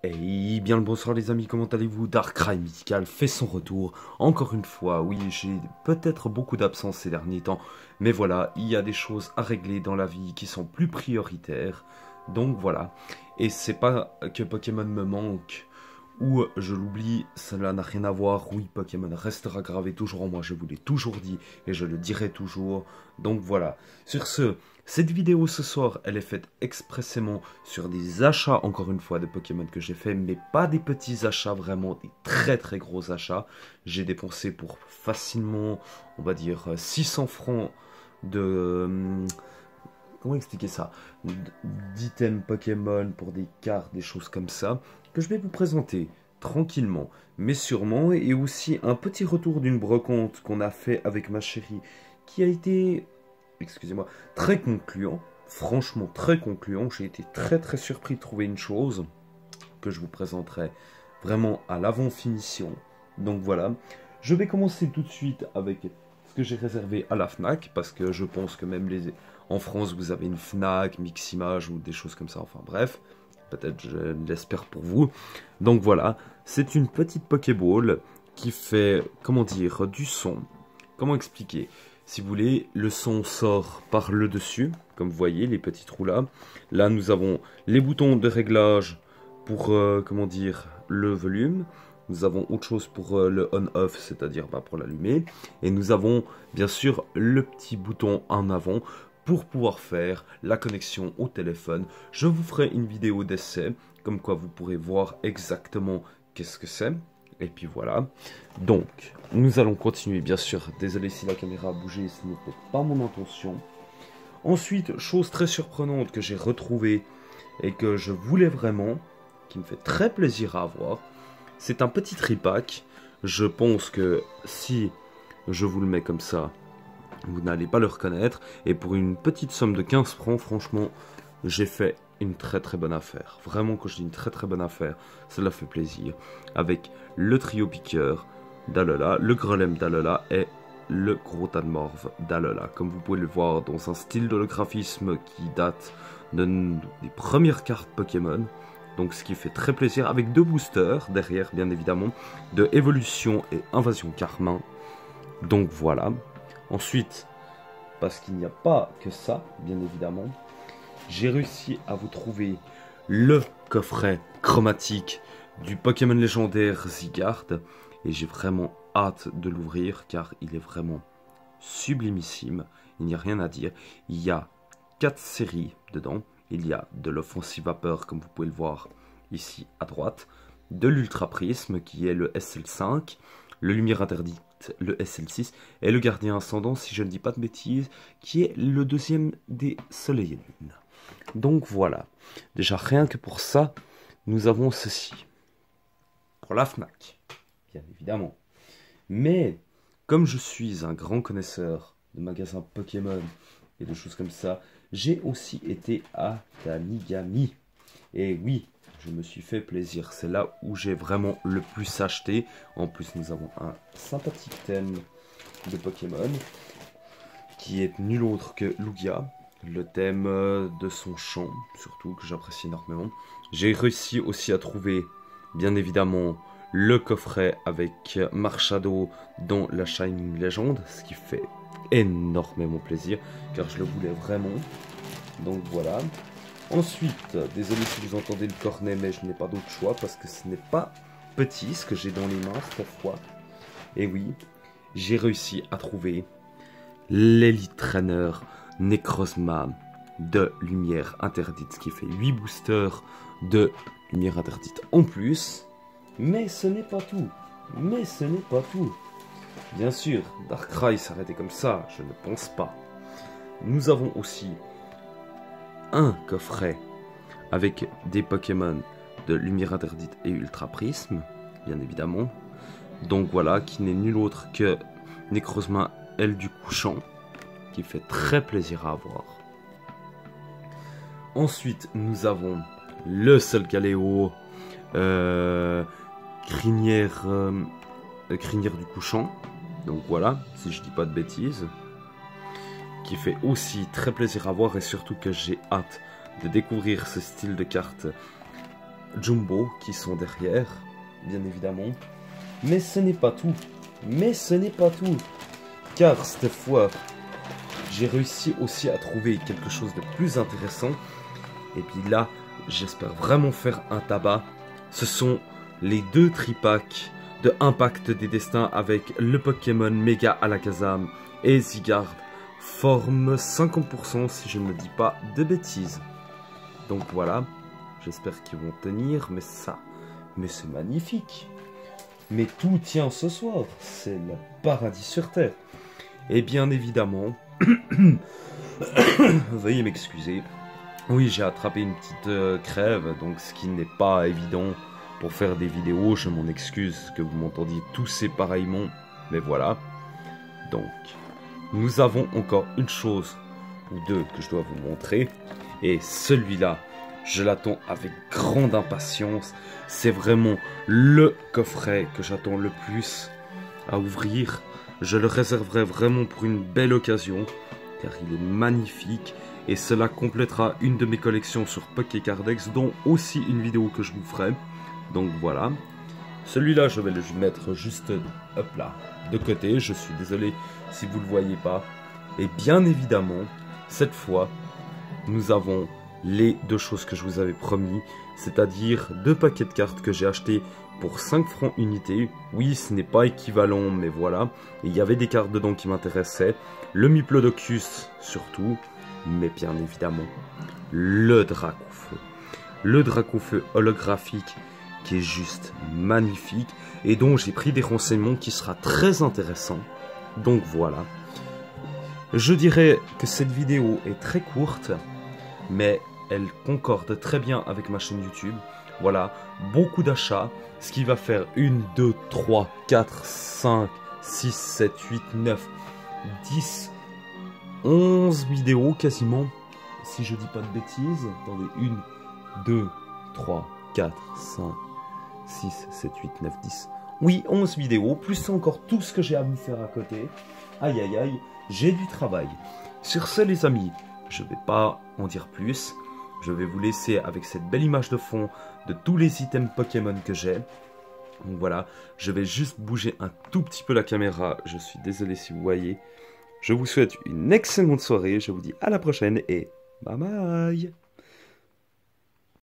Et bien le bonsoir les amis, comment allez-vous? Darkrai Mythical fait son retour, encore une fois, oui j'ai peut-être beaucoup d'absence ces derniers temps, mais voilà, il y a des choses à régler dans la vie qui sont plus prioritaires, donc voilà, et c'est pas que Pokémon me manque, ou je l'oublie, cela n'a rien à voir, oui Pokémon restera gravé toujours en moi, je vous l'ai toujours dit, et je le dirai toujours, donc voilà, sur ce... Cette vidéo ce soir, elle est faite expressément sur des achats, encore une fois, de Pokémon que j'ai fait, mais pas des petits achats, vraiment des très très gros achats. J'ai dépensé pour facilement, on va dire, 600 francs de... comment expliquer ça? D'items Pokémon pour des cartes, des choses comme ça, que je vais vous présenter tranquillement, mais sûrement, et aussi un petit retour d'une brocante qu'on a fait avec ma chérie, qui a été... excusez-moi, très concluant, franchement très concluant. J'ai été très très surpris de trouver une chose que je vous présenterai vraiment à l'avant-finition. Donc voilà, je vais commencer tout de suite avec ce que j'ai réservé à la FNAC, parce que je pense que même en France vous avez une FNAC, Miximage ou des choses comme ça, enfin bref, peut-être je l'espère pour vous. Donc voilà, c'est une petite Pokéball qui fait, comment dire, du son. Comment expliquer? Si vous voulez, le son sort par le dessus, comme vous voyez, les petits trous là. Là, nous avons les boutons de réglage pour, comment dire, le volume. Nous avons autre chose pour le on-off, c'est-à-dire pour l'allumer. Et nous avons, bien sûr, le petit bouton en avant pour pouvoir faire la connexion au téléphone. Je vous ferai une vidéo d'essai, comme quoi vous pourrez voir exactement qu'est-ce que c'est. Et puis voilà. Donc, nous allons continuer, bien sûr. Désolé si la caméra a bougé, ce n'était pas mon intention. Ensuite, chose très surprenante que j'ai retrouvée et que je voulais vraiment, qui me fait très plaisir à avoir, c'est un petit tripack. Je pense que si je vous le mets comme ça, vous n'allez pas le reconnaître. Et pour une petite somme de 15 francs, franchement, j'ai fait une très très bonne affaire. Vraiment, quand je dis une très très bonne affaire, cela fait plaisir. Avec le trio piqueur d'Alola, le Grelem d'Alola et le gros Tanmorve d'Alola. Comme vous pouvez le voir dans un style d'holographisme qui date des premières cartes Pokémon. Donc ce qui fait très plaisir, avec deux boosters derrière bien évidemment, de Évolution et Invasion Carmin. Donc voilà. Ensuite, parce qu'il n'y a pas que ça, bien évidemment, j'ai réussi à vous trouver le coffret chromatique du Pokémon légendaire Zygarde. Et j'ai vraiment hâte de l'ouvrir car il est vraiment sublimissime. Il n'y a rien à dire. Il y a 4 séries dedans. Il y a de l'offensive vapeur, comme vous pouvez le voir ici à droite. De l'ultra prisme qui est le SL5. Le lumière interdite, le SL6. Et le gardien ascendant, si je ne dis pas de bêtises, qui est le deuxième des soleils et lunes. Donc voilà, déjà rien que pour ça, nous avons ceci. Pour la FNAC, bien évidemment. Mais, comme je suis un grand connaisseur de magasins Pokémon et de choses comme ça, j'ai aussi été à Tanigami. Et oui, je me suis fait plaisir. C'est là où j'ai vraiment le plus acheté. En plus, nous avons un sympathique thème de Pokémon qui est nul autre que Lugia. Le thème de son chant, surtout, que j'apprécie énormément. J'ai réussi aussi à trouver, bien évidemment, le coffret avec Marshado dans la Shining Legend, ce qui fait énormément plaisir, car je le voulais vraiment. Donc voilà. Ensuite, désolé si vous entendez le cornet, mais je n'ai pas d'autre choix, parce que ce n'est pas petit ce que j'ai dans les mains cette fois. Et oui, j'ai réussi à trouver l'Elite Trainer Necrozma de lumière interdite, ce qui fait 8 boosters de lumière interdite en plus. Mais ce n'est pas tout. Mais ce n'est pas tout. Bien sûr, Darkrai s'arrêtait comme ça, je ne pense pas. Nous avons aussi un coffret avec des Pokémon de lumière interdite et ultra prisme, bien évidemment. Donc voilà, qui n'est nul autre que Necrozma Aile du Couchant, qui fait très plaisir à avoir. Ensuite, nous avons le Solgaleo crinière du couchant. Donc voilà, si je dis pas de bêtises. Qui fait aussi très plaisir à voir et surtout que j'ai hâte de découvrir ce style de carte Jumbo qui sont derrière, bien évidemment. Mais ce n'est pas tout. Mais ce n'est pas tout. Car cette fois, j'ai réussi aussi à trouver quelque chose de plus intéressant. Et puis là, j'espère vraiment faire un tabac. Ce sont les 2 tripacks de Impact des Destins avec le Pokémon Mega Alakazam et Zygarde. Forme 50% si je ne me dis pas de bêtises. Donc voilà, j'espère qu'ils vont tenir, mais c'est magnifique. Mais tout tient ce soir, c'est le paradis sur terre. Et bien évidemment, veuillez m'excuser. Oui, j'ai attrapé une petite crève, donc ce qui n'est pas évident pour faire des vidéos. Je m'en excuse que vous m'entendiez tousser pareillement, mais voilà. Donc, nous avons encore une chose ou 2 que je dois vous montrer. Et celui-là, je l'attends avec grande impatience. C'est vraiment le coffret que j'attends le plus à ouvrir. Je le réserverai vraiment pour une belle occasion, car il est magnifique. Et cela complétera une de mes collections sur Pokécardex, dont aussi une vidéo que je vous ferai. Donc voilà. Celui-là, je vais le mettre juste hop là, de côté. Je suis désolé si vous ne le voyez pas. Et bien évidemment, cette fois, nous avons les 2 choses que je vous avais promis, c'est-à-dire 2 paquets de cartes que j'ai achetés pour 5 francs unité. Oui, ce n'est pas équivalent, mais voilà. Et il y avait des cartes dedans qui m'intéressaient. Le Miplodocus surtout, mais bien évidemment, le Dracofeu. Le Dracofeu holographique qui est juste magnifique et dont j'ai pris des renseignements qui sera très intéressant. Donc voilà. Je dirais que cette vidéo est très courte, mais elle concorde très bien avec ma chaîne YouTube. Voilà, beaucoup d'achats, ce qui va faire 1, 2, 3, 4, 5, 6, 7, 8, 9, 10, 11 vidéos quasiment, si je dis pas de bêtises. Attendez, 1, 2, 3, 4, 5, 6, 7, 8, 9, 10. Oui, 11 vidéos, plus encore tout ce que j'ai à vous faire à côté. Aïe aïe aïe, j'ai du travail. Sur ce les amis, je vais pas en dire plus. Je vais vous laisser avec cette belle image de fond de tous les items Pokémon que j'ai. Donc voilà, je vais juste bouger un tout petit peu la caméra. Je suis désolé si vous voyez. Je vous souhaite une excellente soirée. Je vous dis à la prochaine et bye bye.